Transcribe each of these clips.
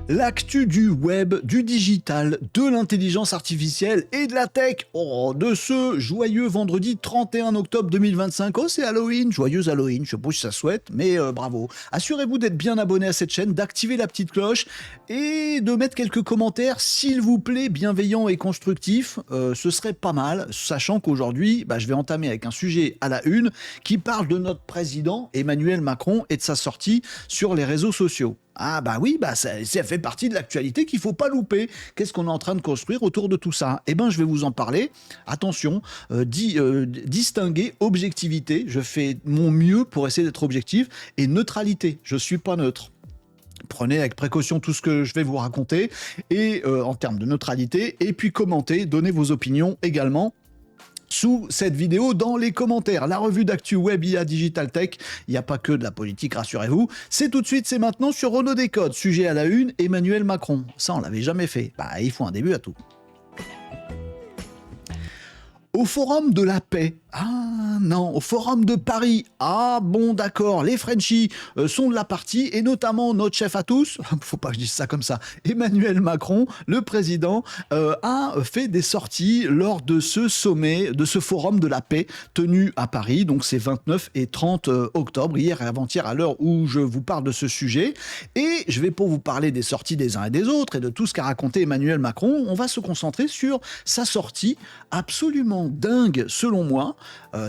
L'actu du web, du digital, de l'intelligence artificielle et de la tech. Oh, de ce joyeux vendredi 31 octobre 2025. Oh, c'est Halloween, joyeux Halloween. Je sais pas si ça souhaite, mais bravo. Assurez-vous d'être bien abonné à cette chaîne, d'activer la petite cloche et de mettre quelques commentaires, s'il vous plaît, bienveillants et constructifs. Ce serait pas mal, sachant qu'aujourd'hui, je vais entamer avec un sujet à la une qui parle de notre président Emmanuel Macron et de sa sortie sur les réseaux sociaux. Ah oui, ça fait partie de l'actualité qu'il ne faut pas louper. Qu'est-ce qu'on est en train de construire autour de tout ça? Je vais vous en parler. Attention, distinguer objectivité, je fais mon mieux pour essayer d'être objectif, et neutralité, je ne suis pas neutre. Prenez avec précaution tout ce que je vais vous raconter, et en termes de neutralité, et puis commentez, donnez vos opinions également sous cette vidéo dans les commentaires. La revue d'actu web IA Digital Tech, il n'y a pas que de la politique, rassurez-vous. C'est tout de suite, c'est maintenant sur Renaud Décode. Sujet à la une, Emmanuel Macron. Ça, on l'avait jamais fait. Il faut un début à tout. Au Forum de la Paix. Ah non, au Forum de Paris. Ah bon, d'accord, les Frenchies sont de la partie, et notamment notre chef à tous, faut pas que je dise ça comme ça, Emmanuel Macron, le président, a fait des sorties lors de ce sommet, de ce Forum de la Paix tenu à Paris, donc c'est 29 et 30 octobre, hier et avant-hier à l'heure où je vous parle de ce sujet, et je vais pas vous parler des sorties des uns et des autres et de tout ce qu'a raconté Emmanuel Macron, on va se concentrer sur sa sortie absolument dingue selon moi,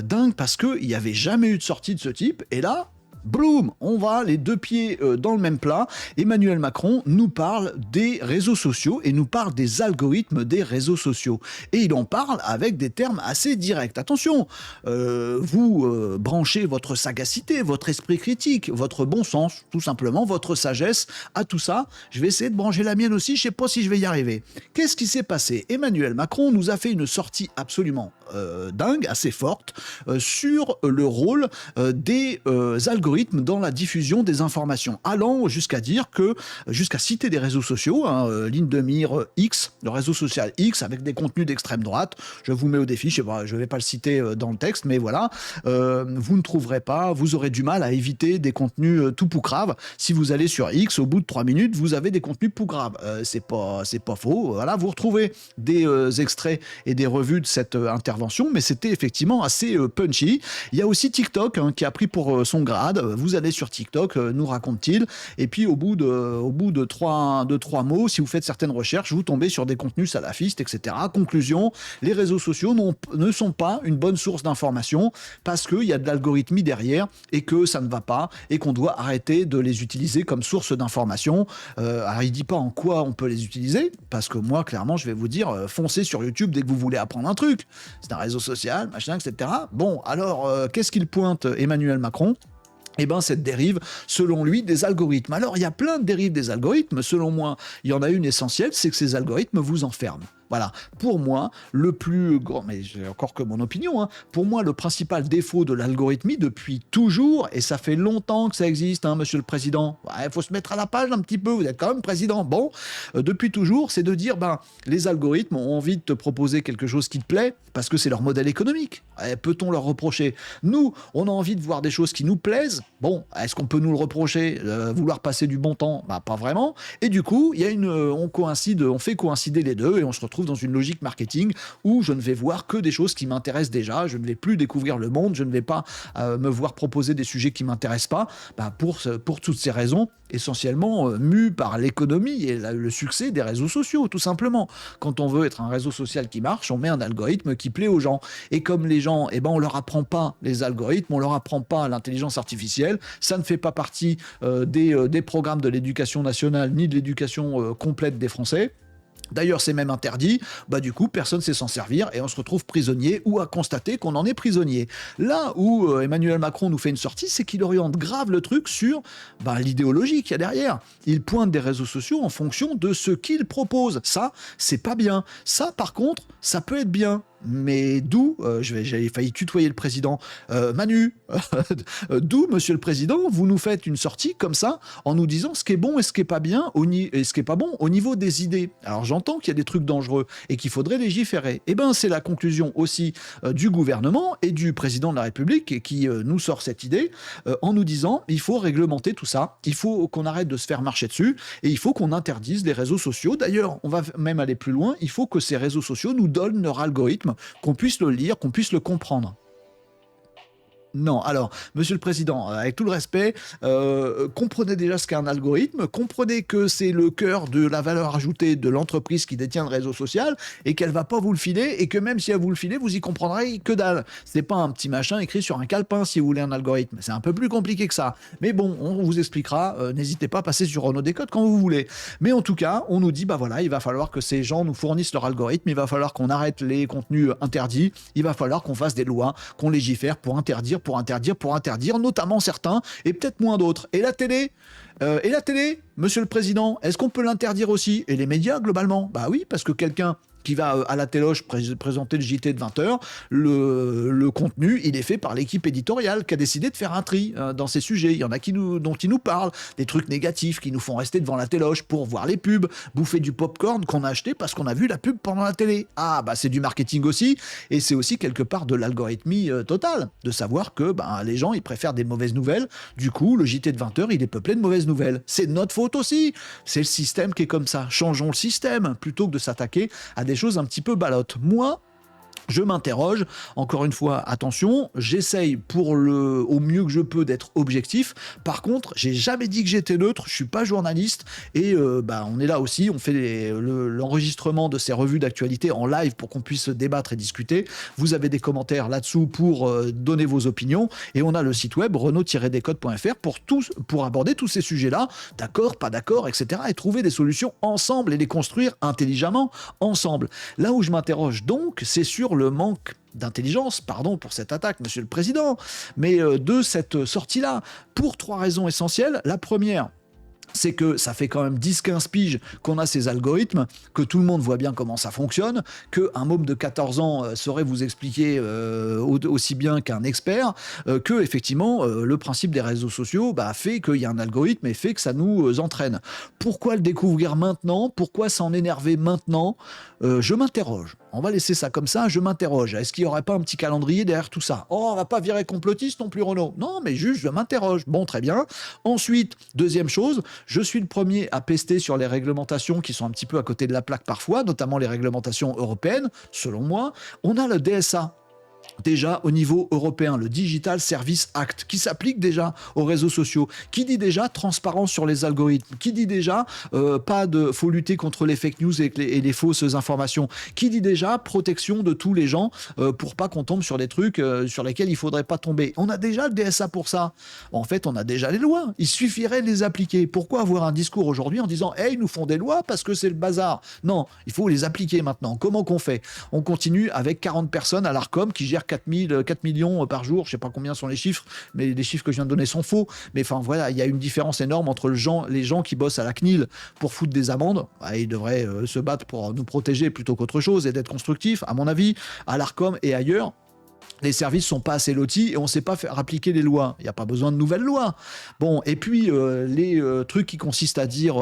dingue parce qu'il n'y avait jamais eu de sortie de ce type, et là, bloom, on va les deux pieds dans le même plat. Emmanuel Macron nous parle des réseaux sociaux et nous parle des algorithmes des réseaux sociaux. Et il en parle avec des termes assez directs. Attention, vous branchez votre sagacité, votre esprit critique, votre bon sens, tout simplement, votre sagesse à tout ça. Je vais essayer de brancher la mienne aussi, je ne sais pas si je vais y arriver. Qu'est-ce qui s'est passé? Emmanuel Macron nous a fait une sortie absolument dingue, assez forte, sur le rôle des algorithmes dans la diffusion des informations, allant jusqu'à citer des réseaux sociaux, ligne de mire X, le réseau social X, avec des contenus d'extrême droite. Je vous mets au défi, je ne vais pas le citer dans le texte, mais voilà, vous ne trouverez pas, vous aurez du mal à éviter des contenus tout poucraves. Si vous allez sur X, au bout de 3 minutes, vous avez des contenus poucraves. C'est pas faux. Voilà, vous retrouvez des extraits et des revues de cette intervention, mais c'était effectivement assez punchy. Il y a aussi TikTok qui a pris pour son grade. Vous allez sur TikTok, nous raconte-t-il, et puis au bout de trois mots, si vous faites certaines recherches, vous tombez sur des contenus salafistes, etc. Conclusion, les réseaux sociaux ne sont pas une bonne source d'information parce qu'il y a de l'algorithmie derrière et que ça ne va pas et qu'on doit arrêter de les utiliser comme source d'information. Alors il dit pas en quoi on peut les utiliser, parce que moi clairement je vais vous dire, foncez sur YouTube dès que vous voulez apprendre un truc. C'est un réseau social, machin, etc. Bon, alors qu'est-ce qu'il pointe Emmanuel Macron ? Cette dérive, selon lui, des algorithmes. Alors, il y a plein de dérives des algorithmes. Selon moi, il y en a une essentielle, c'est que ces algorithmes vous enferment. Voilà, pour moi, le plus grand, mais j'ai encore que mon opinion, pour moi, le principal défaut de l'algorithmie depuis toujours, et ça fait longtemps que ça existe, monsieur le président, il faut se mettre à la page un petit peu, vous êtes quand même président, bon, depuis toujours, c'est de dire, les algorithmes ont envie de te proposer quelque chose qui te plaît, parce que c'est leur modèle économique. Peut-on leur reprocher? Nous, on a envie de voir des choses qui nous plaisent, bon, est-ce qu'on peut nous le reprocher, vouloir passer du bon temps? Pas vraiment, et du coup, il y a on fait coïncider les deux, et on se retrouve dans une logique marketing où je ne vais voir que des choses qui m'intéressent déjà, je ne vais plus découvrir le monde, je ne vais pas me voir proposer des sujets qui ne m'intéressent pas, pour toutes ces raisons, essentiellement mues par l'économie et le succès des réseaux sociaux, tout simplement. Quand on veut être un réseau social qui marche, on met un algorithme qui plaît aux gens. Et comme les gens, on leur apprend pas les algorithmes, on leur apprend pas l'intelligence artificielle, ça ne fait pas partie des programmes de l'éducation nationale ni de l'éducation complète des Français. D'ailleurs, c'est même interdit, du coup, personne ne sait s'en servir et on se retrouve prisonnier ou à constater qu'on en est prisonnier. Là où Emmanuel Macron nous fait une sortie, c'est qu'il oriente grave le truc sur l'idéologie qu'il y a derrière. Il pointe des réseaux sociaux en fonction de ce qu'il propose. Ça, c'est pas bien. Ça, par contre, ça peut être bien. mais d'où, j'avais failli tutoyer le président, Manu, d'où, monsieur le président, vous nous faites une sortie comme ça, en nous disant ce qui est bon et ce qui est pas bien, et ce qui est pas bon au niveau des idées. Alors j'entends qu'il y a des trucs dangereux et qu'il faudrait légiférer. Eh ben c'est la conclusion aussi du gouvernement et du président de la République qui nous sort cette idée en nous disant il faut réglementer tout ça, il faut qu'on arrête de se faire marcher dessus et il faut qu'on interdise les réseaux sociaux. D'ailleurs, on va même aller plus loin, il faut que ces réseaux sociaux nous donnent leur algorithme, qu'on puisse le lire, qu'on puisse le comprendre. Non, alors, monsieur le président, avec tout le respect, comprenez déjà ce qu'est un algorithme, comprenez que c'est le cœur de la valeur ajoutée de l'entreprise qui détient le réseau social et qu'elle va pas vous le filer et que même si elle vous le filait, vous y comprendrez que dalle. C'est pas un petit machin écrit sur un calepin si vous voulez un algorithme, c'est un peu plus compliqué que ça. Mais bon, on vous expliquera, n'hésitez pas à passer sur Renaud Décode quand vous voulez. Mais en tout cas, on nous dit, bah voilà, il va falloir que ces gens nous fournissent leur algorithme, il va falloir qu'on arrête les contenus interdits, il va falloir qu'on fasse des lois, qu'on légifère pour interdire, notamment certains, et peut-être moins d'autres. Et la télé, monsieur le président, est-ce qu'on peut l'interdire aussi? Et les médias, globalement? Bah oui, parce que quelqu'un qui va à la téloche présenter le JT de 20h, le contenu, il est fait par l'équipe éditoriale qui a décidé de faire un tri dans ces sujets. Il y en a dont ils nous parlent, des trucs négatifs qui nous font rester devant la téloche pour voir les pubs, bouffer du popcorn qu'on a acheté parce qu'on a vu la pub pendant la télé. Ah, bah c'est du marketing aussi, et c'est aussi quelque part de l'algorithmie totale, de savoir que les gens, ils préfèrent des mauvaises nouvelles. Du coup, le JT de 20h, il est peuplé de mauvaises nouvelles. C'est de notre faute aussi. C'est le système qui est comme ça. Changeons le système, plutôt que de s'attaquer à des choses un petit peu balottes. Moi, je m'interroge, encore une fois, attention, j'essaye au mieux que je peux d'être objectif. Par contre, j'ai jamais dit que j'étais neutre, je suis pas journaliste et on est là aussi, on fait l'enregistrement de ces revues d'actualité en live pour qu'on puisse débattre et discuter. Vous avez des commentaires là-dessous pour donner vos opinions et on a le site web renaud-décode.fr pour aborder tous ces sujets-là, d'accord, pas d'accord, etc. et trouver des solutions ensemble et les construire intelligemment ensemble. Là où je m'interroge donc, c'est sur le manque d'intelligence, pardon pour cette attaque, monsieur le président, mais de cette sortie-là, pour 3 raisons essentielles. La première, c'est que ça fait quand même 10-15 piges qu'on a ces algorithmes, que tout le monde voit bien comment ça fonctionne, qu'un môme de 14 ans saurait vous expliquer aussi bien qu'un expert, que effectivement le principe des réseaux sociaux fait qu'il y a un algorithme et fait que ça nous entraîne. Pourquoi le découvrir maintenant? Pourquoi s'en énerver maintenant? Je m'interroge. On va laisser ça comme ça, je m'interroge. Est-ce qu'il n'y aurait pas un petit calendrier derrière tout ça? Oh, on va pas virer complotiste non plus, Renaud. Non, mais juste, je m'interroge. Bon, très bien. Ensuite, deuxième chose, je suis le premier à pester sur les réglementations qui sont un petit peu à côté de la plaque parfois, notamment les réglementations européennes, selon moi. On a le DSA. Déjà au niveau européen, le Digital Service Act, qui s'applique déjà aux réseaux sociaux, qui dit déjà transparence sur les algorithmes, qui dit déjà faut lutter contre les fake news et les fausses informations, qui dit déjà protection de tous les gens pour pas qu'on tombe sur des trucs sur lesquels il faudrait pas tomber. On a déjà le DSA pour ça. En fait, on a déjà les lois. Il suffirait de les appliquer. Pourquoi avoir un discours aujourd'hui en disant hey, ils nous font des lois parce que c'est le bazar? Non, il faut les appliquer maintenant. Comment qu'on fait? On continue avec 40 personnes à l'Arcom qui gèrent 4 millions par jour, je sais pas combien sont les chiffres, mais les chiffres que je viens de donner sont faux. Mais enfin voilà, il y a une différence énorme entre les gens qui bossent à la CNIL pour foutre des amendes. Ils devraient se battre pour nous protéger plutôt qu'autre chose et d'être constructifs, à mon avis, à l'Arcom et ailleurs. Les services sont pas assez lotis et on sait pas faire appliquer les lois. Il n'y a pas besoin de nouvelles lois. Bon, et puis les trucs qui consistent à dire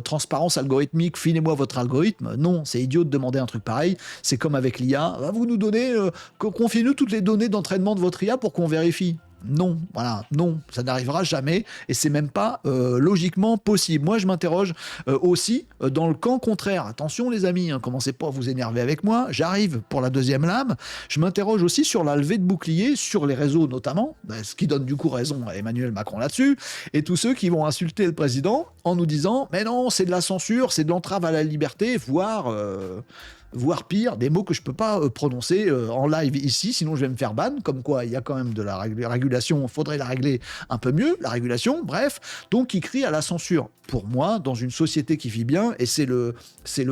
transparence algorithmique, filez-moi votre algorithme. Non, c'est idiot de demander un truc pareil. C'est comme avec l'IA. Vous nous donnez, confiez-nous toutes les données d'entraînement de votre IA pour qu'on vérifie. Non, voilà, non, ça n'arrivera jamais et c'est même pas logiquement possible. Moi, je m'interroge aussi dans le camp contraire. Attention, les amis, commencez pas à vous énerver avec moi. J'arrive pour la deuxième lame. Je m'interroge aussi sur la levée de boucliers sur les réseaux notamment, ce qui donne du coup raison à Emmanuel Macron là-dessus, et tous ceux qui vont insulter le président en nous disant mais non, c'est de la censure, c'est de l'entrave à la liberté, voire pire, des mots que je peux pas prononcer en live ici, sinon je vais me faire ban, comme quoi il y a quand même de la régulation, faudrait la régler un peu mieux, la régulation, bref, donc il crie à la censure. Pour moi, dans une société qui vit bien, et c'est le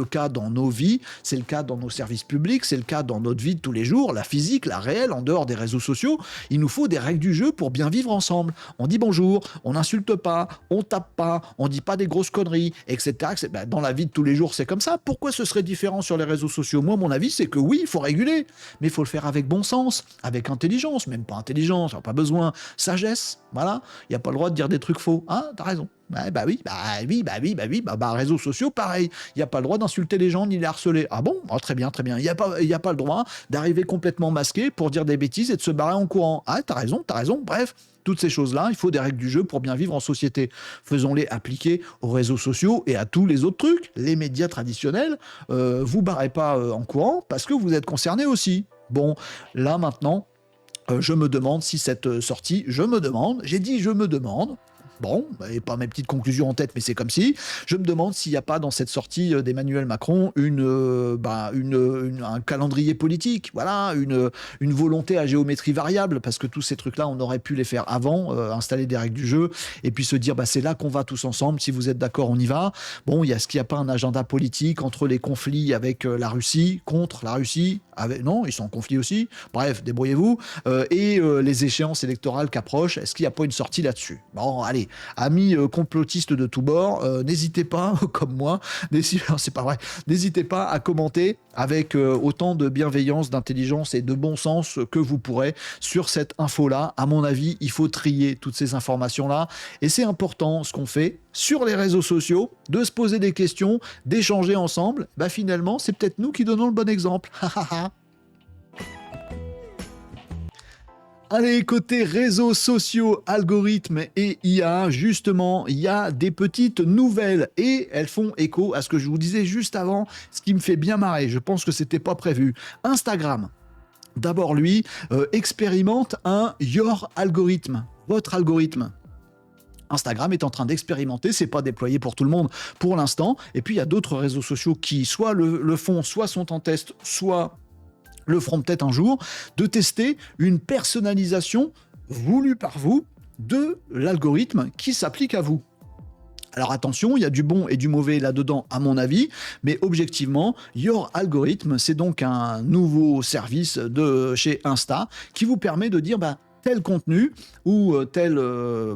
cas dans nos vies, c'est le cas dans nos services publics, c'est le cas dans notre vie de tous les jours, la physique, la réelle, en dehors des réseaux sociaux, il nous faut des règles du jeu pour bien vivre ensemble. On dit bonjour, on n'insulte pas, on tape pas, on dit pas des grosses conneries, etc. Dans la vie de tous les jours, c'est comme ça. Pourquoi ce serait différent sur les réseaux sociaux. Moi, mon avis, c'est que oui, il faut réguler, mais il faut le faire avec bon sens, avec intelligence, même pas intelligence, pas besoin, sagesse, voilà. Il n'y a pas le droit de dire des trucs faux. Hein, t'as raison. Ouais, réseaux sociaux, pareil. Il n'y a pas le droit d'insulter les gens ni les harceler. Ah bon? Ah, très bien, très bien. Il n'y a pas le droit d'arriver complètement masqué pour dire des bêtises et de se barrer en courant. Ah, t'as raison, t'as raison. Bref, toutes ces choses-là, il faut des règles du jeu pour bien vivre en société. Faisons-les appliquer aux réseaux sociaux et à tous les autres trucs. Les médias traditionnels, vous barrez pas en courant parce que vous êtes concernés aussi. Bon, là maintenant, je me demande si cette sortie, j'ai dit je me demande, bon, et pas mes petites conclusions en tête, mais c'est comme si. Je me demande s'il n'y a pas dans cette sortie d'Emmanuel Macron un calendrier politique, voilà, une volonté à géométrie variable, parce que tous ces trucs-là, on aurait pu les faire avant, installer des règles du jeu, et puis se dire, c'est là qu'on va tous ensemble, si vous êtes d'accord, on y va. Bon, est-ce qu'il n'y a pas un agenda politique entre les conflits avec la Russie, contre la Russie, non, ils sont en conflit aussi, bref, débrouillez-vous, et les échéances électorales qu'approchent, est-ce qu'il n'y a pas une sortie là-dessus? Bon, allez, amis complotistes de tous bords, n'hésitez pas, comme moi, c'est pas vrai, n'hésitez pas à commenter avec autant de bienveillance, d'intelligence et de bon sens que vous pourrez sur cette info-là. À mon avis, il faut trier toutes ces informations-là, et c'est important ce qu'on fait sur les réseaux sociaux, de se poser des questions, d'échanger ensemble. Finalement, c'est peut-être nous qui donnons le bon exemple. Allez, côté réseaux sociaux, algorithmes et IA, justement, il y a des petites nouvelles et elles font écho à ce que je vous disais juste avant, ce qui me fait bien marrer. Je pense que c'était pas prévu. Instagram, d'abord lui, expérimente un Your algorithme, votre algorithme. Instagram est en train d'expérimenter, c'est pas déployé pour tout le monde pour l'instant. Et puis il y a d'autres réseaux sociaux qui soit le font, soit sont en test, soit le feront peut-être un jour, de tester une personnalisation voulue par vous de l'algorithme qui s'applique à vous. Alors attention, il y a du bon et du mauvais là-dedans à mon avis, mais objectivement, Your Algorithm, c'est donc un nouveau service de chez Insta qui vous permet de dire tel contenu ou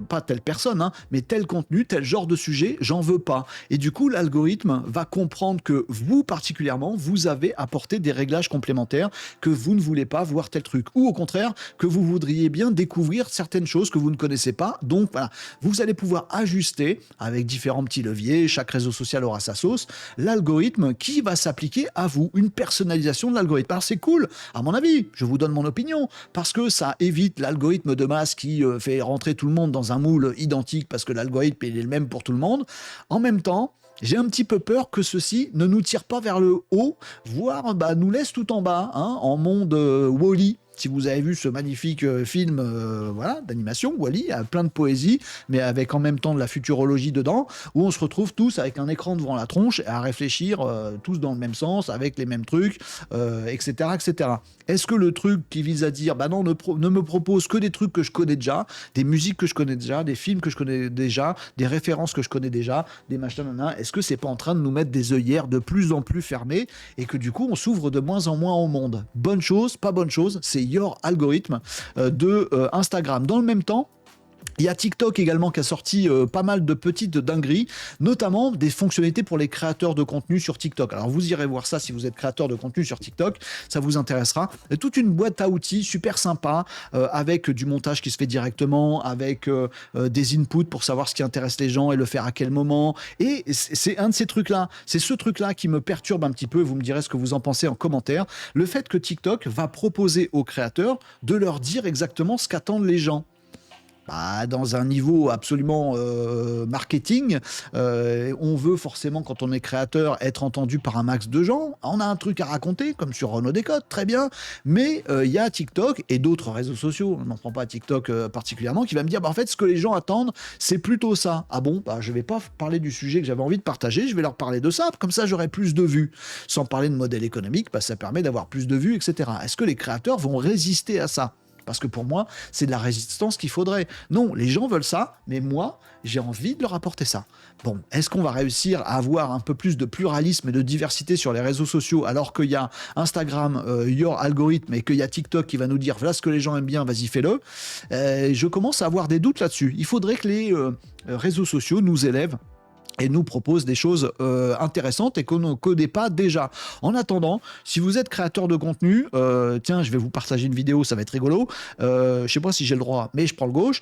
pas telle personne, mais tel contenu, tel genre de sujet, j'en veux pas. Et du coup, l'algorithme va comprendre que vous, particulièrement, vous avez apporté des réglages complémentaires, que vous ne voulez pas voir tel truc. Ou au contraire, que vous voudriez bien découvrir certaines choses que vous ne connaissez pas. Donc voilà, vous allez pouvoir ajuster avec différents petits leviers, chaque réseau social aura sa sauce, l'algorithme qui va s'appliquer à vous, une personnalisation de l'algorithme. Alors c'est cool, à mon avis, je vous donne mon opinion, parce que ça évite l'algorithme de masse qui fait rentrer tout le monde dans un moule identique parce que l'algorithme il est le même pour tout le monde. En même temps, j'ai un petit peu peur que ceci ne nous tire pas vers le haut, voire nous laisse tout en bas, en monde Wall-E. Si vous avez vu ce magnifique film d'animation, Wall-E, a plein de poésie, mais avec en même temps de la futurologie dedans, où on se retrouve tous avec un écran devant la tronche à réfléchir tous dans le même sens, avec les mêmes trucs, etc., etc. Est-ce que le truc qui vise à dire, non, ne me propose que des trucs que je connais déjà, des musiques que je connais déjà, des films que je connais déjà, des références que je connais déjà, des machins, est-ce que c'est pas en train de nous mettre des œillères de plus en plus fermées et que du coup on s'ouvre de moins en moins au monde? Bonne chose, pas bonne chose, c'est Your Algorithm de Instagram. Dans le même temps, il y a TikTok également qui a sorti pas mal de petites dingueries, notamment des fonctionnalités pour les créateurs de contenu sur TikTok. Alors vous irez voir ça si vous êtes créateur de contenu sur TikTok, ça vous intéressera. Et toute une boîte à outils super sympa, avec du montage qui se fait directement, avec des inputs pour savoir ce qui intéresse les gens et le faire à quel moment. Et c'est un de ces trucs-là, c'est ce truc-là qui me perturbe un petit peu, vous me direz ce que vous en pensez en commentaire, le fait que TikTok va proposer aux créateurs de leur dire exactement ce qu'attendent les gens. Dans un niveau absolument marketing, on veut forcément, quand on est créateur, être entendu par un max de gens. On a un truc à raconter, comme sur Renaud Décote, très bien. Mais il y a TikTok et d'autres réseaux sociaux, on n'en prend pas TikTok particulièrement, qui va me dire, en fait, ce que les gens attendent, c'est plutôt ça. Ah bon, je vais pas parler du sujet que j'avais envie de partager, je vais leur parler de ça, comme ça j'aurai plus de vues. Sans parler de modèle économique, ça permet d'avoir plus de vues, etc. Est-ce que les créateurs vont résister à ça ? Parce que pour moi, c'est de la résistance qu'il faudrait. Non, les gens veulent ça, mais moi, j'ai envie de leur apporter ça. Bon, est-ce qu'on va réussir à avoir un peu plus de pluralisme et de diversité sur les réseaux sociaux alors qu'il y a Instagram, Your Algorithm, et qu'il y a TikTok qui va nous dire voilà ce que les gens aiment bien, vas-y fais-le. Je commence à avoir des doutes là-dessus. Il faudrait que les réseaux sociaux nous élèvent et nous propose des choses intéressantes et qu'on ne connaît pas déjà. En attendant, si vous êtes créateur de contenu, tiens, je vais vous partager une vidéo, ça va être rigolo. Je sais pas si j'ai le droit, mais je prends le gauche.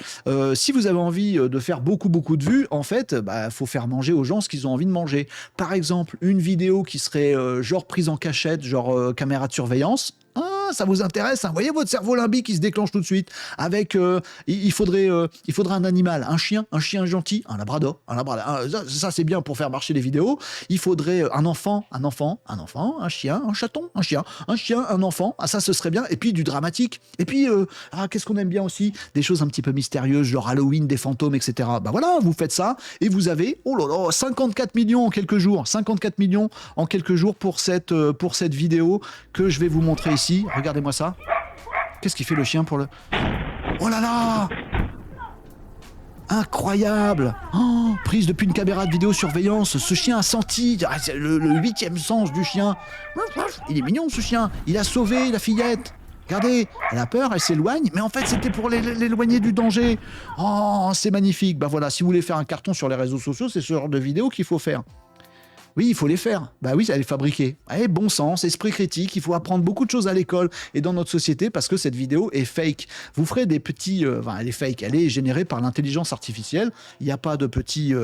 Si vous avez envie de faire beaucoup de vues, en fait, faut faire manger aux gens ce qu'ils ont envie de manger. Par exemple, une vidéo qui serait genre prise en cachette, genre caméra de surveillance. Ah, ça vous intéresse, hein. Vous voyez votre cerveau limbique qui se déclenche tout de suite. Avec, il faudrait un animal, un chien gentil, un labrador. Ça, c'est bien pour faire marcher les vidéos. Il faudrait un enfant, un chien, un chaton, un chien, un enfant. Ah, ça, ce serait bien. Et puis du dramatique. Et puis, qu'est-ce qu'on aime bien aussi? Des choses un petit peu mystérieuses, genre Halloween, des fantômes, etc. Voilà, vous faites ça et vous avez, 54 millions en quelques jours. 54 millions en quelques jours pour cette vidéo que je vais vous montrer ici. Regardez-moi ça. Qu'est-ce qu'il fait le chien pour le... Oh là là! Incroyable! Prise depuis une caméra de vidéosurveillance. Ce chien a senti c'est le 8e sens du chien. Il est mignon ce chien. Il a sauvé la fillette. Regardez, elle a peur, elle s'éloigne, mais en fait c'était pour l'éloigner du danger. Oh, c'est magnifique. Voilà, si vous voulez faire un carton sur les réseaux sociaux, c'est ce genre de vidéo qu'il faut faire. Oui, il faut les faire. Oui, elle est fabriquée. Bon sens, esprit critique, il faut apprendre beaucoup de choses à l'école et dans notre société parce que cette vidéo est fake. Vous ferez des petits... elle est fake, elle est générée par l'intelligence artificielle. Il n'y a pas de petits...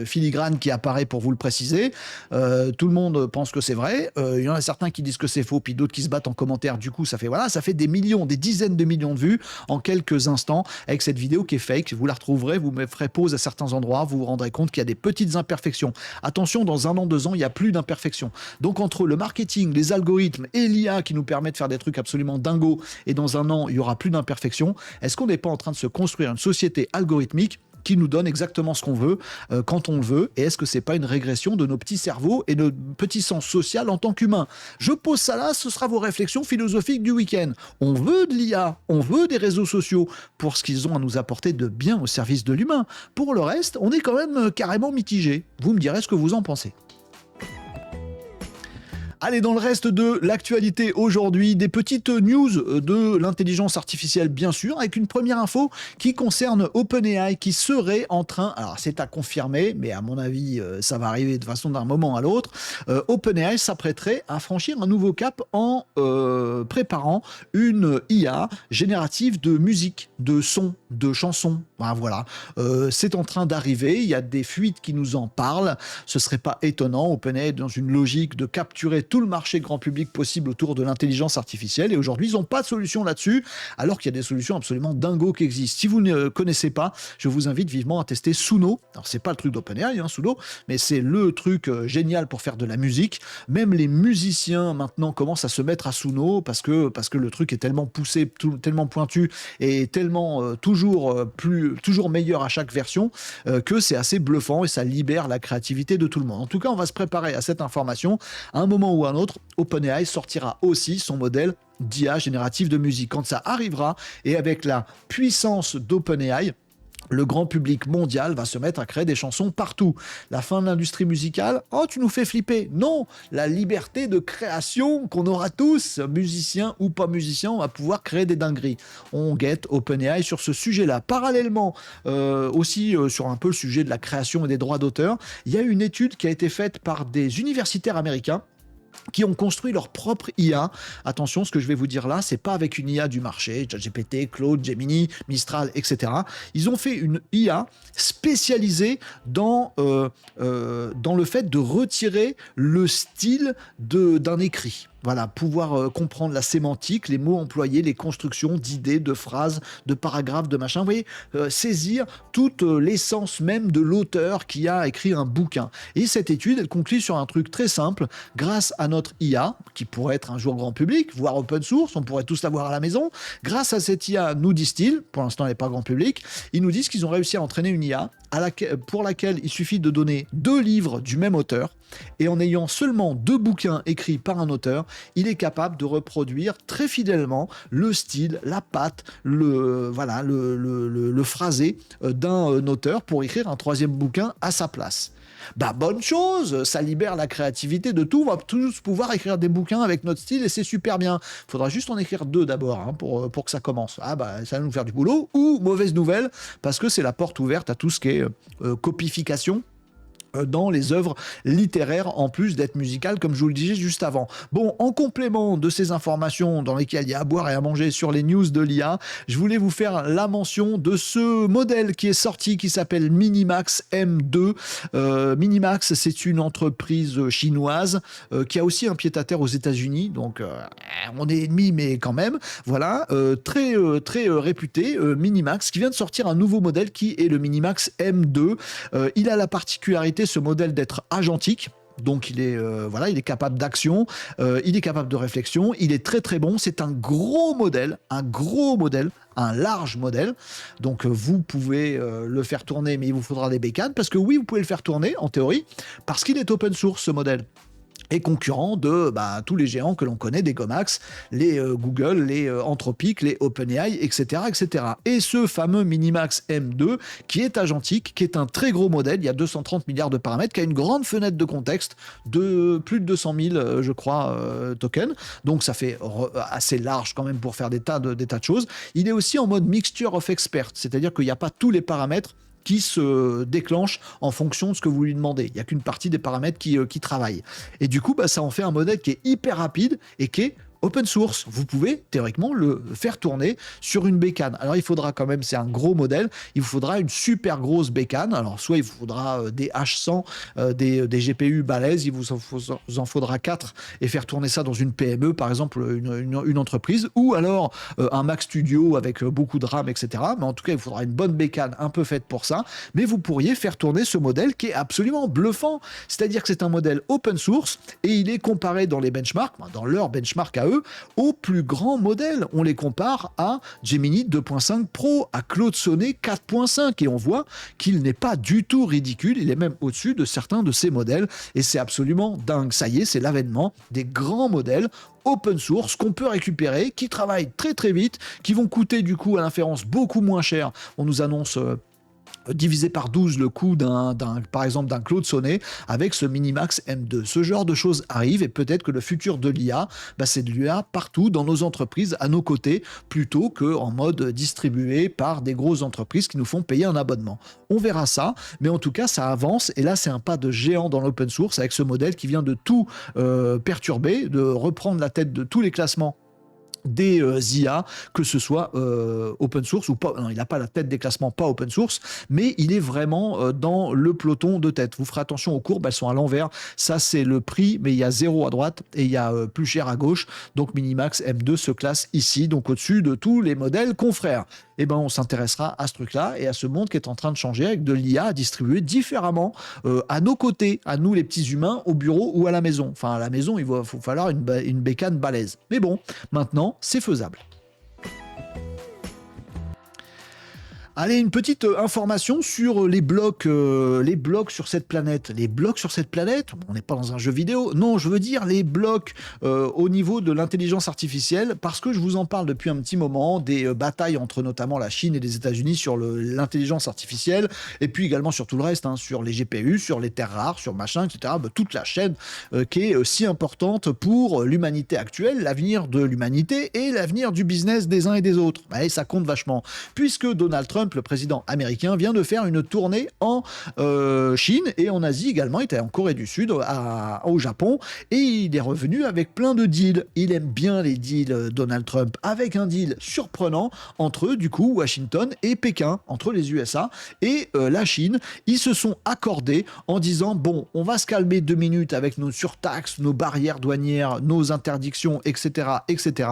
filigrane qui apparaît pour vous le préciser. Tout le monde pense que c'est vrai. Il y en a certains qui disent que c'est faux, puis d'autres qui se battent en commentaire. Du coup, ça fait des millions, des dizaines de millions de vues en quelques instants avec cette vidéo qui est fake. Vous la retrouverez, vous me ferez pause à certains endroits, vous vous rendrez compte qu'il y a des petites imperfections. Attention, dans 1 an, 2 ans, il n'y a plus d'imperfections. Donc entre le marketing, les algorithmes et l'IA qui nous permet de faire des trucs absolument dingos, et dans 1 an, il n'y aura plus d'imperfections, est-ce qu'on n'est pas en train de se construire une société algorithmique qui nous donne exactement ce qu'on veut, quand on le veut, et est-ce que c'est pas une régression de nos petits cerveaux et de petit sens social en tant qu'humain? Je pose ça là, ce sera vos réflexions philosophiques du week-end. On veut de l'IA, on veut des réseaux sociaux pour ce qu'ils ont à nous apporter de bien au service de l'humain. Pour le reste, on est quand même carrément mitigé. Vous me direz ce que vous en pensez. Allez, dans le reste de l'actualité aujourd'hui, des petites news de l'intelligence artificielle, bien sûr, avec une première info qui concerne OpenAI qui serait en train, alors c'est à confirmer, mais à mon avis, ça va arriver de façon d'un moment à l'autre, OpenAI s'apprêterait à franchir un nouveau cap en préparant une IA générative de musique, de sons, de chansons. Voilà, c'est en train d'arriver, il y a des fuites qui nous en parlent, ce serait pas étonnant, OpenAI est dans une logique de capturer tout le marché grand public possible autour de l'intelligence artificielle et aujourd'hui ils n'ont pas de solution là-dessus alors qu'il y a des solutions absolument dingos qui existent. Si vous ne connaissez pas, je vous invite vivement à tester Suno. Alors c'est pas le truc d'OpenAI, Suno, mais c'est le truc génial pour faire de la musique. Même les musiciens maintenant commencent à se mettre à Suno parce que le truc est tellement poussé, tellement pointu et tellement toujours meilleur à chaque version que c'est assez bluffant et ça libère la créativité de tout le monde. En tout cas, on va se préparer à cette information. À un moment ou un autre, OpenAI sortira aussi son modèle d'IA générative de musique. Quand ça arrivera, et avec la puissance d'OpenAI, le grand public mondial va se mettre à créer des chansons partout. La fin de l'industrie musicale, tu nous fais flipper. Non, la liberté de création qu'on aura tous, musiciens ou pas musiciens, on va pouvoir créer des dingueries. On guette OpenAI sur ce sujet-là. Parallèlement, aussi sur un peu le sujet de la création et des droits d'auteur, il y a une étude qui a été faite par des universitaires américains qui ont construit leur propre IA. Attention, ce que je vais vous dire là, c'est pas avec une IA du marché, ChatGPT, Claude, Gemini, Mistral, etc. Ils ont fait une IA spécialisée dans le fait de retirer le style d'un écrit. Voilà, pouvoir comprendre la sémantique, les mots employés, les constructions d'idées, de phrases, de paragraphes, de machin. Vous voyez, saisir toute l'essence même de l'auteur qui a écrit un bouquin. Et cette étude, elle conclut sur un truc très simple. Grâce à notre IA, qui pourrait être un jour grand public, voire open source, on pourrait tous l'avoir à la maison. Grâce à cette IA, nous disent-ils, pour l'instant elle n'est pas grand public, ils nous disent qu'ils ont réussi à entraîner une IA pour laquelle il suffit de donner 2 livres du même auteur, et en ayant seulement 2 bouquins écrits par un auteur, il est capable de reproduire très fidèlement le style, la patte, le phrasé d'un auteur pour écrire un 3e bouquin à sa place. Bah bonne chose, ça libère la créativité de tout, on va tous pouvoir écrire des bouquins avec notre style et c'est super bien. Faudra juste en écrire 2 d'abord hein, pour que ça commence. Ah bah ça va nous faire du boulot, ou mauvaise nouvelle, parce que c'est la porte ouverte à tout ce qui est copification dans les œuvres littéraires en plus d'être musicales comme je vous le disais juste avant. Bon, en complément de ces informations dans lesquelles il y a à boire et à manger sur les news de l'IA, je voulais vous faire la mention de ce modèle qui est sorti qui s'appelle Minimax M2. Minimax, c'est une entreprise chinoise qui a aussi un pied-à-terre aux États-Unis, donc on est ennemis mais quand même, voilà, très réputé, Minimax, qui vient de sortir un nouveau modèle qui est le Minimax M2. Il a la particularité ce modèle d'être agentique. Donc il est capable d'action, il est capable de réflexion, il est très très bon. C'est un gros modèle, un large modèle. Donc vous pouvez le faire tourner, mais il vous faudra des bécanes parce que oui, vous pouvez le faire tourner en théorie parce qu'il est open source ce modèle. Et concurrent de tous les géants que l'on connaît, des Gomax, les Google, les Anthropic, les OpenAI, etc., etc. Et ce fameux Minimax M2, qui est agentique, qui est un très gros modèle, il y a 230 milliards de paramètres, qui a une grande fenêtre de contexte de plus de 200 000, je crois, tokens. Donc ça fait assez large quand même pour faire des tas de choses. Il est aussi en mode Mixture of Experts, c'est-à-dire qu'il n'y a pas tous les paramètres qui se déclenche en fonction de ce que vous lui demandez. Il n'y a qu'une partie des paramètres qui travaillent. Et du coup, ça en fait un modèle qui est hyper rapide et qui est open source. Vous pouvez théoriquement le faire tourner sur une bécane. Alors il faudra quand même, c'est un gros modèle, il vous faudra une super grosse bécane. Alors soit il vous faudra des H100, des GPU balèzes, il vous en faudra 4 et faire tourner ça dans une PME, par exemple une entreprise, ou alors un Mac Studio avec beaucoup de RAM, etc. Mais en tout cas, il vous faudra une bonne bécane un peu faite pour ça. Mais vous pourriez faire tourner ce modèle qui est absolument bluffant. C'est-à-dire que c'est un modèle open source et il est comparé dans les benchmarks, dans leur benchmark à eux, aux plus grands modèles. On les compare à Gemini 2.5 Pro, à Claude Sonnet 4.5 et on voit qu'il n'est pas du tout ridicule, il est même au-dessus de certains de ces modèles et c'est absolument dingue. Ça y est, c'est l'avènement des grands modèles open source qu'on peut récupérer, qui travaillent très très vite, qui vont coûter du coup à l'inférence beaucoup moins cher. On nous annonce divisé par 12 le coût par exemple d'un Claude Sonnet avec ce Minimax M2. Ce genre de choses arrive et peut-être que le futur de l'IA, c'est de l'IA partout dans nos entreprises, à nos côtés, plutôt qu'en mode distribué par des grosses entreprises qui nous font payer un abonnement. On verra ça, mais en tout cas ça avance et là c'est un pas de géant dans l'open source avec ce modèle qui vient de tout perturber, de reprendre la tête de tous les classements des IA, que ce soit open source ou pas. Non, il n'a pas la tête des classements pas open source, mais il est vraiment dans le peloton de tête. Vous ferez attention aux courbes, elles sont à l'envers. Ça, c'est le prix, mais il y a 0 à droite et il y a plus cher à gauche. Donc Minimax M2 se classe ici, donc au-dessus de tous les modèles confrères. On s'intéressera à ce truc-là et à ce monde qui est en train de changer avec de l'IA distribuée différemment à nos côtés, à nous les petits humains, au bureau ou à la maison. Enfin, à la maison, il va falloir une bécane balèze. Mais bon, maintenant, c'est faisable. Allez, une petite information sur les blocs sur cette planète. Les blocs sur cette planète, on n'est pas dans un jeu vidéo. Non, je veux dire les blocs au niveau de l'intelligence artificielle, parce que je vous en parle depuis un petit moment, des batailles entre notamment la Chine et les États-Unis sur l'intelligence artificielle, et puis également sur tout le reste, sur les GPU, sur les terres rares, sur machin, etc. Toute la chaîne qui est si importante pour l'humanité actuelle, l'avenir de l'humanité et l'avenir du business des uns et des autres. Et ça compte vachement, puisque Donald Trump, le président américain, vient de faire une tournée en Chine et en Asie également. Il était en Corée du Sud, au Japon, et il est revenu avec plein de deals. Il aime bien les deals, Donald Trump, avec un deal surprenant entre, du coup, Washington et Pékin, entre les USA et la Chine. Ils se sont accordés en disant, bon, on va se calmer 2 minutes avec nos surtaxes, nos barrières douanières, nos interdictions, etc., etc.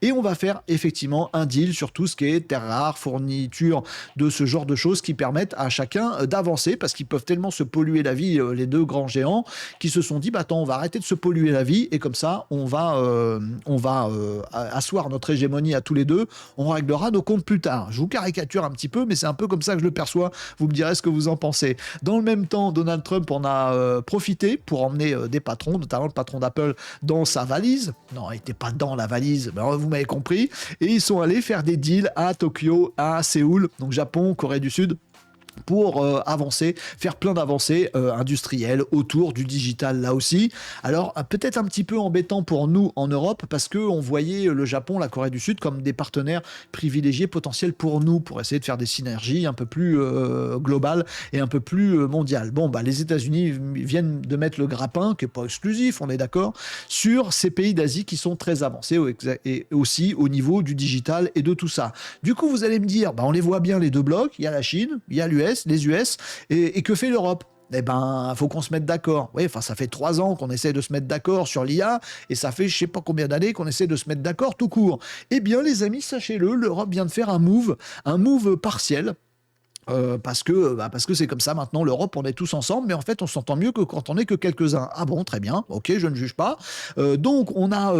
Et on va faire effectivement un deal sur tout ce qui est terres rares, fourniture de ce genre de choses qui permettent à chacun d'avancer, parce qu'ils peuvent tellement se polluer la vie, les deux grands géants, qui se sont dit, attends, on va arrêter de se polluer la vie, et comme ça, on va asseoir notre hégémonie à tous les deux, on réglera nos comptes plus tard. Je vous caricature un petit peu, mais c'est un peu comme ça que je le perçois, vous me direz ce que vous en pensez. Dans le même temps, Donald Trump en a profité pour emmener des patrons, notamment le patron d'Apple, dans sa valise. Non, il n'était pas dans la valise, mais vous m'avez compris, et ils sont allés faire des deals à Tokyo, à Séoul, donc Japon, Corée du Sud pour avancer, faire plein d'avancées industrielles autour du digital là aussi. Alors peut-être un petit peu embêtant pour nous en Europe parce que on voyait le Japon, la Corée du Sud comme des partenaires privilégiés potentiels pour nous, pour essayer de faire des synergies un peu plus globales et un peu plus mondiales. Bon, bah les États-Unis viennent de mettre le grappin, qui est pas exclusif, on est d'accord, sur ces pays d'Asie qui sont très avancés et aussi au niveau du digital et de tout ça. Du coup, vous allez me dire, bah on les voit bien les deux blocs, il y a la Chine, il y a les US, et que fait l'Europe? Eh ben, il faut qu'on se mette d'accord. Oui, enfin, ça fait 3 ans qu'on essaie de se mettre d'accord sur l'IA, et ça fait je sais pas combien d'années qu'on essaie de se mettre d'accord tout court. Eh bien, les amis, sachez-le, l'Europe vient de faire un move partiel. Parce que c'est comme ça maintenant, l'Europe, on est tous ensemble, mais en fait, on s'entend mieux que quand on est que quelques-uns. Ah bon, très bien, ok, je ne juge pas. Donc, on a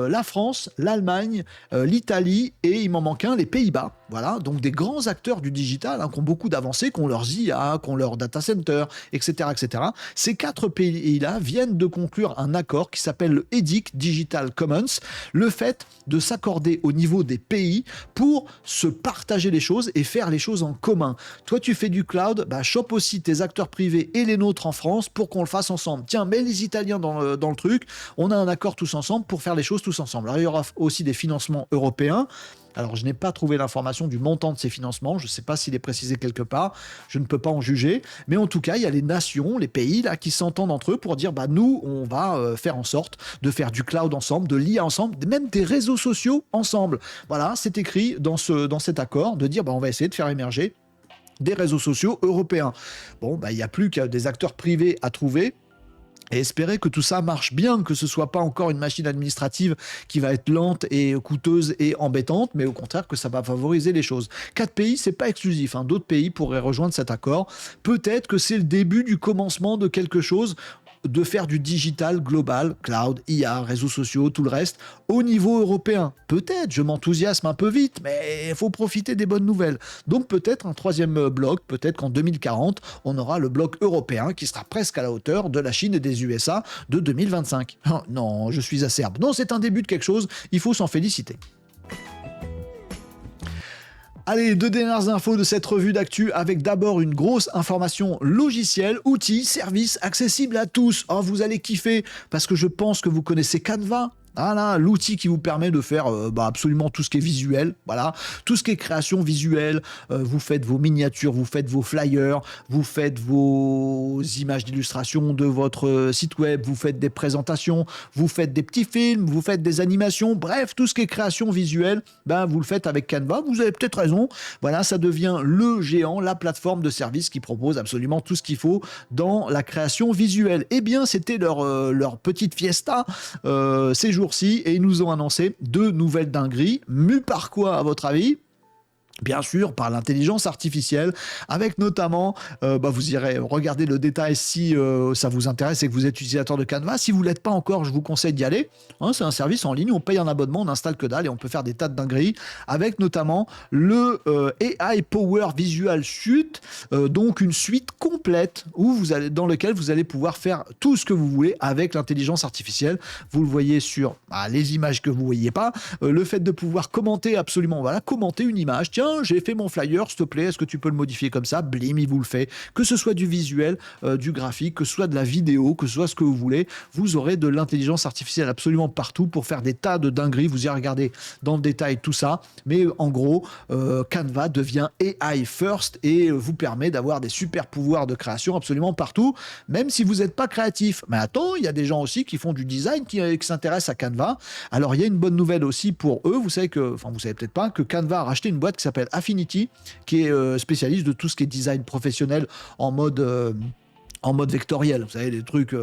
la France, l'Allemagne, l'Italie, et il m'en manque un, les Pays-Bas. Voilà, donc des grands acteurs du digital qui ont beaucoup d'avancées, qui ont leurs IA, qui ont leurs data centers, etc., etc. Ces 4 pays-là viennent de conclure un accord qui s'appelle le EDIC Digital Commons, le fait de s'accorder au niveau des pays pour se partager les choses et faire les choses en commun. Toi, tu fais du cloud, bah, chope aussi tes acteurs privés et les nôtres en France pour qu'on le fasse ensemble. Tiens, mets les Italiens dans le truc, on a un accord tous ensemble pour faire les choses tous ensemble. Alors, il y aura aussi des financements européens. Alors, je n'ai pas trouvé l'information du montant de ces financements. Je ne sais pas s'il est précisé quelque part. Je ne peux pas en juger. Mais en tout cas, il y a les nations, les pays là, qui s'entendent entre eux pour dire bah, nous, on va faire en sorte de faire du cloud ensemble, de l'IA ensemble, même des réseaux sociaux ensemble. Voilà, c'est écrit dans cet accord de dire bah, on va essayer de faire émerger des réseaux sociaux européens. Bon, bah, il n'y a plus qu'à des acteurs privés à trouver. Et espérer que tout ça marche bien, que ce soit pas encore une machine administrative qui va être lente et coûteuse et embêtante, mais au contraire que ça va favoriser les choses. 4 pays, c'est pas exclusif, d'autres pays pourraient rejoindre cet accord. Peut-être que c'est le début du commencement de quelque chose, de faire du digital global, cloud, IA, réseaux sociaux, tout le reste, au niveau européen. Peut-être, je m'enthousiasme un peu vite, mais il faut profiter des bonnes nouvelles. Donc peut-être un 3e bloc, peut-être qu'en 2040, on aura le bloc européen qui sera presque à la hauteur de la Chine et des USA de 2025. Oh, non, je suis acerbe. Non, c'est un début de quelque chose, il faut s'en féliciter. Allez, 2 dernières infos de cette revue d'actu avec d'abord une grosse information logicielle, outils, services accessibles à tous. Oh, vous allez kiffer parce que je pense que vous connaissez Canva. Voilà, l'outil qui vous permet de faire absolument tout ce qui est visuel, voilà, tout ce qui est création visuelle, vous faites vos miniatures, vous faites vos flyers, vous faites vos images d'illustration de votre site web, vous faites des présentations, vous faites des petits films, vous faites des animations, bref, tout ce qui est création visuelle, vous le faites avec Canva, vous avez peut-être raison, voilà, ça devient le géant, la plateforme de service qui propose absolument tout ce qu'il faut dans la création visuelle. Eh bien, c'était leur petite fiesta ces jours-ci et ils nous ont annoncé 2 nouvelles dingueries. Mues par quoi, à votre avis ? Bien sûr, par l'intelligence artificielle, avec notamment, vous irez regarder le détail si ça vous intéresse et que vous êtes utilisateur de Canva. Si vous ne l'êtes pas encore, je vous conseille d'y aller. C'est un service en ligne, on paye un abonnement, on n'installe que dalle et on peut faire des tas de dingueries, avec notamment le AI Power Visual Suite, donc une suite complète dans laquelle vous allez pouvoir faire tout ce que vous voulez avec l'intelligence artificielle. Vous le voyez sur les images que vous ne voyez pas, le fait de pouvoir commenter absolument, commenter une image. Tiens, j'ai fait mon flyer, s'il te plaît, est-ce que tu peux le modifier comme ça? Blim, il vous le fait. Que ce soit du visuel, du graphique, que ce soit de la vidéo, que ce soit ce que vous voulez, vous aurez de l'intelligence artificielle absolument partout pour faire des tas de dingueries. Vous irez regarder dans le détail tout ça. Mais en gros, Canva devient AI first et vous permet d'avoir des super pouvoirs de création absolument partout, même si vous n'êtes pas créatif. Mais attends, il y a des gens aussi qui font du design, qui s'intéressent à Canva. Alors, il y a une bonne nouvelle aussi pour eux. Vous savez peut-être pas que Canva a racheté une boîte qui s'appelle Affinity, qui est spécialiste de tout ce qui est design professionnel en mode vectoriel, vous savez, des trucs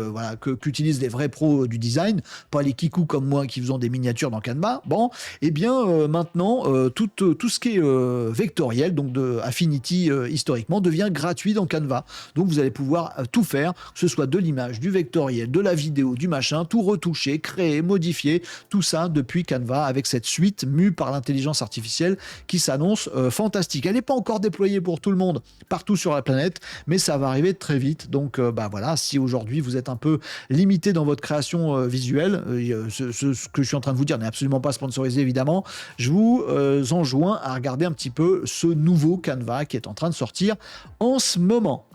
qu'utilisent les vrais pros du design, pas les kikous comme moi qui faisons des miniatures dans Canva. Bon, et bien maintenant, tout ce qui est vectoriel, donc de Affinity historiquement, devient gratuit dans Canva. Donc vous allez pouvoir tout faire, que ce soit de l'image, du vectoriel, de la vidéo, du machin, tout retoucher, créer, modifier, tout ça depuis Canva avec cette suite mue par l'intelligence artificielle qui s'annonce fantastique. Elle n'est pas encore déployée pour tout le monde, partout sur la planète, mais ça va arriver très vite. Donc Donc bah voilà, si aujourd'hui vous êtes un peu limité dans votre création visuelle, ce que je suis en train de vous dire n'est absolument pas sponsorisé évidemment, je vous enjoins à regarder un petit peu ce nouveau Canva qui est en train de sortir en ce moment.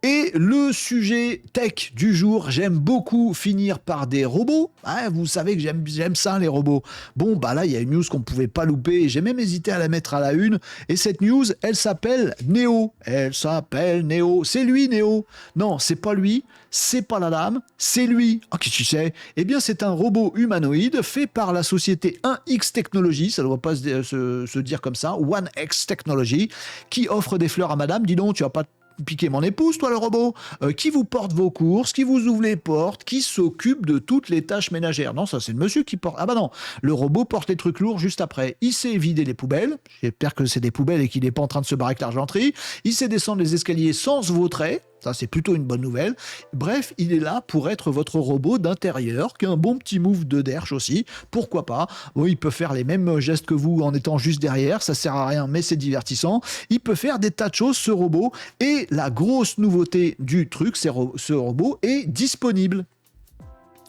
Et le sujet tech du jour, j'aime beaucoup finir par des robots. Ah, vous savez que j'aime ça, les robots. Bon, bah là, il y a une news qu'on ne pouvait pas louper. J'ai même hésité à la mettre à la une. Et cette news, elle s'appelle Neo. Elle s'appelle Neo. C'est lui, Neo. Non, c'est pas lui. C'est pas la dame. C'est lui. Ah, qu'est-ce que tu sais? Eh bien, c'est un robot humanoïde fait par la société 1X Technology. Ça ne doit pas se dire comme ça. 1X Technology. Qui offre des fleurs à madame. Dis donc, tu vas pas piquer mon épouse, toi, le robot, qui vous porte vos courses, qui vous ouvre les portes, qui s'occupe de toutes les tâches ménagères. Non, ça, c'est le monsieur qui porte. Ah bah non, le robot porte les trucs lourds juste après. Il sait vider les poubelles. J'espère que c'est des poubelles et qu'il n'est pas en train de se barrer avec l'argenterie. Il sait descendre les escaliers sans se vautrer. Ça, c'est plutôt une bonne nouvelle. Bref, il est là pour être votre robot d'intérieur, qui a un bon petit move de derche aussi. Pourquoi pas? Bon, il peut faire les mêmes gestes que vous en étant juste derrière. Ça sert à rien, mais c'est divertissant. Il peut faire des tas de choses, ce robot. Et la grosse nouveauté du truc, c'est ce robot est disponible.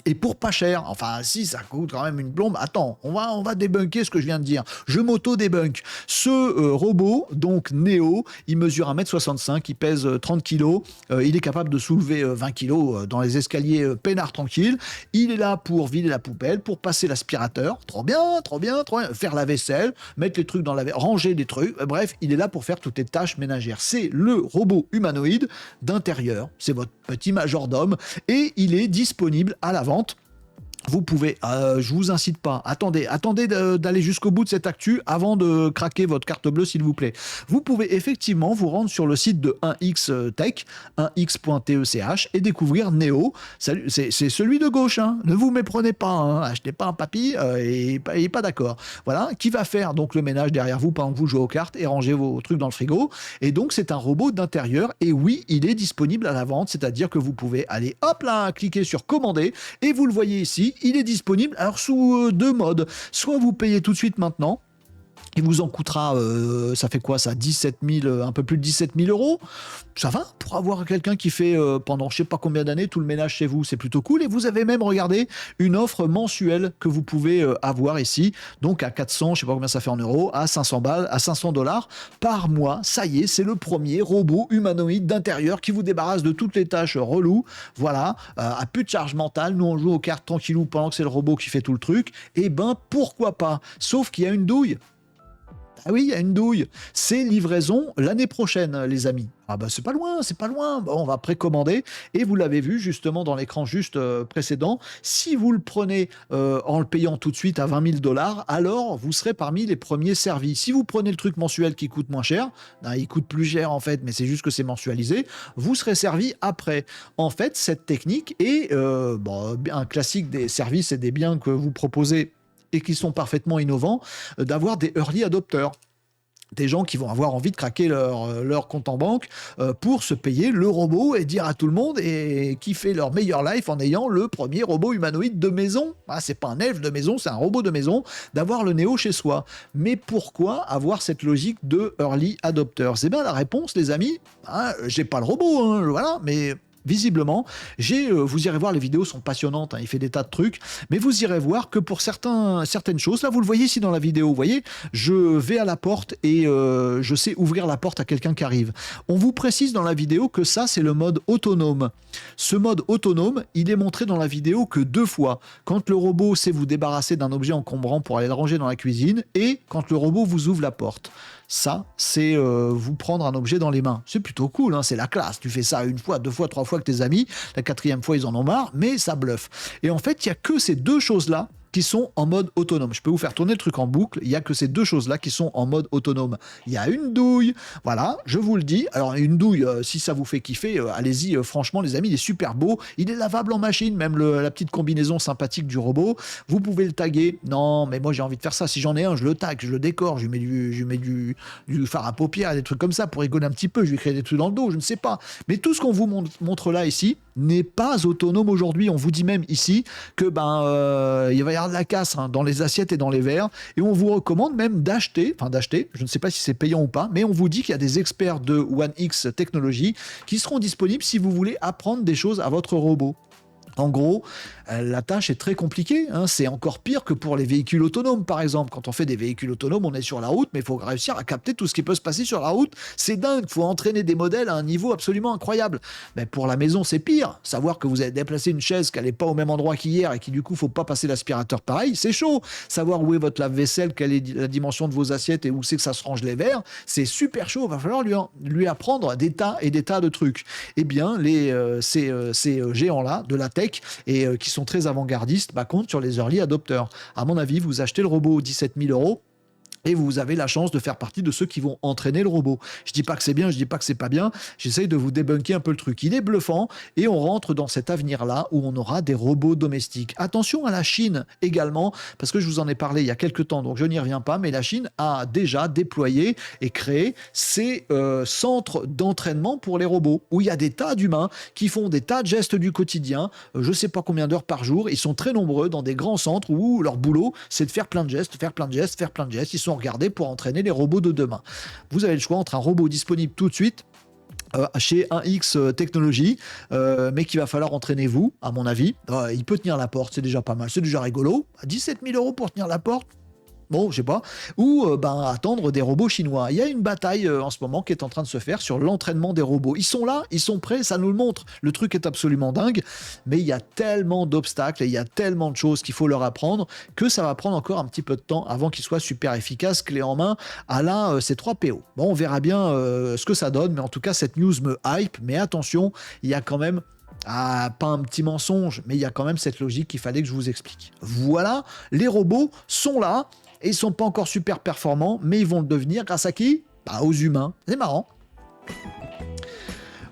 Et pour pas cher, enfin si ça coûte quand même une plombe, attends, on va débunker ce que je viens de dire. Je m'auto-débunk. Ce robot, donc Neo, il mesure 1m65, il pèse 30 kg, il est capable de soulever 20 kg dans les escaliers peinard tranquille. Il est là pour vider la poubelle, pour passer l'aspirateur, trop bien, faire la vaisselle, mettre les trucs dans la ranger des trucs, bref, il est là pour faire toutes les tâches ménagères. C'est le robot humanoïde d'intérieur, c'est votre petit majordome, et il est disponible à la vente. Vous pouvez, je vous incite pas, attendez d'aller jusqu'au bout de cette actu avant de craquer votre carte bleue s'il vous plaît. Vous pouvez effectivement vous rendre sur le site de 1x Tech, 1x.tech et découvrir Neo. Salut, c'est celui de gauche, hein. Ne vous méprenez pas, hein. Achetez pas un papy et pas d'accord. Voilà, qui va faire donc le ménage derrière vous pendant que vous jouez aux cartes et rangez vos trucs dans le frigo. Et donc c'est un robot d'intérieur et oui, il est disponible à la vente, c'est-à-dire que vous pouvez aller hop là, cliquer sur commander et vous le voyez ici. Il est disponible alors sous deux modes. Soit vous payez tout de suite maintenant. Il vous en coûtera, ça fait quoi ça, 17 000, un peu plus de 17 000 euros. Ça va pour avoir quelqu'un qui fait pendant je sais pas combien d'années tout le ménage chez vous, c'est plutôt cool. Et vous avez même, regardé, une offre mensuelle que vous pouvez avoir ici. Donc à 400, je sais pas combien ça fait en euros, à 500 balles, à 500 $ par mois. Ça y est, c'est le premier robot humanoïde d'intérieur qui vous débarrasse de toutes les tâches reloues. Voilà, à plus de charge mentale. Nous on joue aux cartes tranquillou pendant que c'est le robot qui fait tout le truc. Et ben pourquoi pas. Sauf qu'il y a une douille. Ah oui, il y a une douille. C'est livraison l'année prochaine, les amis. Ah bah c'est pas loin. Bon, on va précommander. Et vous l'avez vu justement dans l'écran juste précédent. Si vous le prenez en le payant tout de suite à 20 000 $, alors vous serez parmi les premiers servis. Si vous prenez le truc mensuel qui coûte moins cher, il coûte plus cher en fait, mais c'est juste que c'est mensualisé, vous serez servi après. En fait, cette technique est un classique des services et des biens que vous proposez et qui sont parfaitement innovants, d'avoir des early adopters. Des gens qui vont avoir envie de craquer leur compte en banque pour se payer le robot et dire à tout le monde et kiffer leur meilleur life en ayant le premier robot humanoïde de maison. Ah, c'est pas un elfe de maison, c'est un robot de maison, d'avoir le Néo chez soi. Mais pourquoi avoir cette logique de early adopters? C'est bien la réponse, les amis. J'ai pas le robot, voilà, mais visiblement, vous irez voir, les vidéos sont passionnantes, il fait des tas de trucs, mais vous irez voir que pour certaines choses, là vous le voyez ici dans la vidéo, vous voyez, je vais à la porte et je sais ouvrir la porte à quelqu'un qui arrive. On vous précise dans la vidéo que ça c'est le mode autonome. Ce mode autonome, il est montré dans la vidéo que 2 fois, quand le robot sait vous débarrasser d'un objet encombrant pour aller le ranger dans la cuisine et quand le robot vous ouvre la porte. Ça, c'est vous prendre un objet dans les mains. C'est plutôt cool, c'est la classe. Tu fais ça 1 fois, 2 fois, 3 fois avec tes amis. La 4e fois, ils en ont marre, mais ça bluffe. Et en fait, il n'y a que ces 2 choses-là qui sont en mode autonome. Je peux vous faire tourner le truc en boucle, il n'y a que ces 2 choses-là qui sont en mode autonome. Il y a une douille, voilà, je vous le dis. Alors une douille, si ça vous fait kiffer, allez-y, franchement les amis, il est super beau, il est lavable en machine, même la petite combinaison sympathique du robot, vous pouvez le taguer. Non, mais moi j'ai envie de faire ça, si j'en ai un, je le tag, je le décore, je lui mets du fard à paupières, des trucs comme ça pour rigoler un petit peu, je lui crée des trucs dans le dos, je ne sais pas. Mais tout ce qu'on vous montre là ici, n'est pas autonome aujourd'hui. On vous dit même ici que il va y avoir de la casse dans les assiettes et dans les verres, et on vous recommande même d'acheter, je ne sais pas si c'est payant ou pas, mais on vous dit qu'il y a des experts de One X Technology qui seront disponibles si vous voulez apprendre des choses à votre robot. En gros, la tâche est très compliquée. C'est encore pire que pour les véhicules autonomes, par exemple. Quand on fait des véhicules autonomes, on est sur la route, mais il faut réussir à capter tout ce qui peut se passer sur la route. C'est dingue, il faut entraîner des modèles à un niveau absolument incroyable. Mais pour la maison, c'est pire. Savoir que vous avez déplacé une chaise qui n'est pas au même endroit qu'hier et qui du coup, il ne faut pas passer l'aspirateur pareil, c'est chaud. Savoir où est votre lave-vaisselle, quelle est la dimension de vos assiettes et où c'est que ça se range les verres, c'est super chaud. Il va falloir lui apprendre des tas et des tas de trucs. Eh bien, ces géants-là de la tech et qui sont très avant-gardistes, comptent sur les early adopters. À mon avis, vous achetez le robot 17 000 euros, et vous avez la chance de faire partie de ceux qui vont entraîner le robot. Je dis pas que c'est bien, je dis pas que c'est pas bien, j'essaye de vous débunker un peu le truc. Il est bluffant et on rentre dans cet avenir-là où on aura des robots domestiques. Attention à la Chine également, parce que je vous en ai parlé il y a quelques temps, donc je n'y reviens pas, mais la Chine a déjà déployé et créé ces centres d'entraînement pour les robots, où il y a des tas d'humains qui font des tas de gestes du quotidien, je sais pas combien d'heures par jour, ils sont très nombreux dans des grands centres où leur boulot, c'est de faire plein de gestes, faire plein de gestes, faire plein de gestes. Ils sont regardés pour entraîner les robots de demain. Vous avez le choix entre un robot disponible tout de suite chez 1X Technology, mais qu'il va falloir entraîner vous, à mon avis. Il peut tenir la porte, c'est déjà pas mal, c'est déjà rigolo. 17 000 euros pour tenir la porte, bon, je sais pas, ou attendre des robots chinois. Il y a une bataille en ce moment qui est en train de se faire sur l'entraînement des robots. Ils sont là, ils sont prêts, ça nous le montre. Le truc est absolument dingue, mais il y a tellement d'obstacles et il y a tellement de choses qu'il faut leur apprendre que ça va prendre encore un petit peu de temps avant qu'ils soient super efficaces, clé en main, à la C3PO. Bon, on verra bien ce que ça donne, mais en tout cas, cette news me hype. Mais attention, il y a quand même pas un petit mensonge, mais il y a quand même cette logique qu'il fallait que je vous explique. Voilà, les robots sont là, et ils sont pas encore super performants, mais ils vont le devenir grâce à qui ? Aux humains. C'est marrant.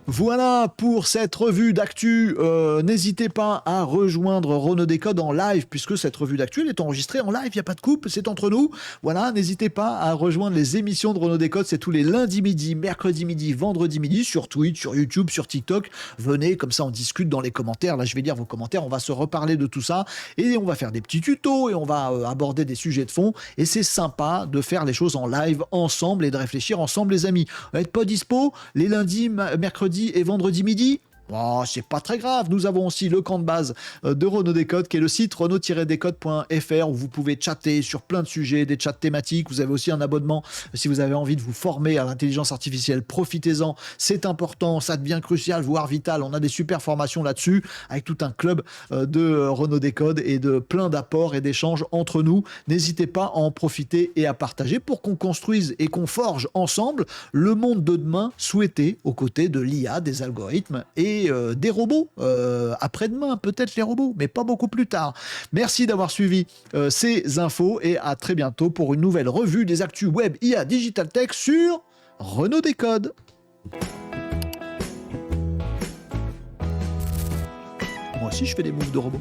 Voilà pour cette revue d'actu. N'hésitez pas à rejoindre Renaud Décode en live, puisque cette revue d'actu elle est enregistrée en live, il n'y a pas de coupe, c'est entre nous. Voilà, n'hésitez pas à rejoindre les émissions de Renaud Décode, c'est tous les lundis midi, mercredi midi, vendredi midi, sur Twitch, sur YouTube, sur TikTok. Venez, comme ça on discute dans les commentaires. Là, je vais lire vos commentaires, on va se reparler de tout ça, et on va faire des petits tutos, et on va aborder des sujets de fond. Et c'est sympa de faire les choses en live ensemble et de réfléchir ensemble, les amis. Vous n'êtes pas dispo les lundis, mercredis et vendredi midi? Oh, c'est pas très grave, nous avons aussi le camp de base de Renaud Décode qui est le site renaud-décode.fr où vous pouvez chatter sur plein de sujets, des chats thématiques. Vous avez aussi un abonnement si vous avez envie de vous former à l'intelligence artificielle, profitez-en, c'est important, ça devient crucial, voire vital. On a des super formations là-dessus avec tout un club de Renaud Décode et de plein d'apports et d'échanges entre nous. N'hésitez pas à en profiter et à partager pour qu'on construise et qu'on forge ensemble le monde de demain souhaité aux côtés de l'IA, des algorithmes et des robots. Après-demain, peut-être les robots, mais pas beaucoup plus tard. Merci d'avoir suivi ces infos et à très bientôt pour une nouvelle revue des actus web IA Digital Tech sur Renaud Décode. Moi aussi, je fais des moves de robots.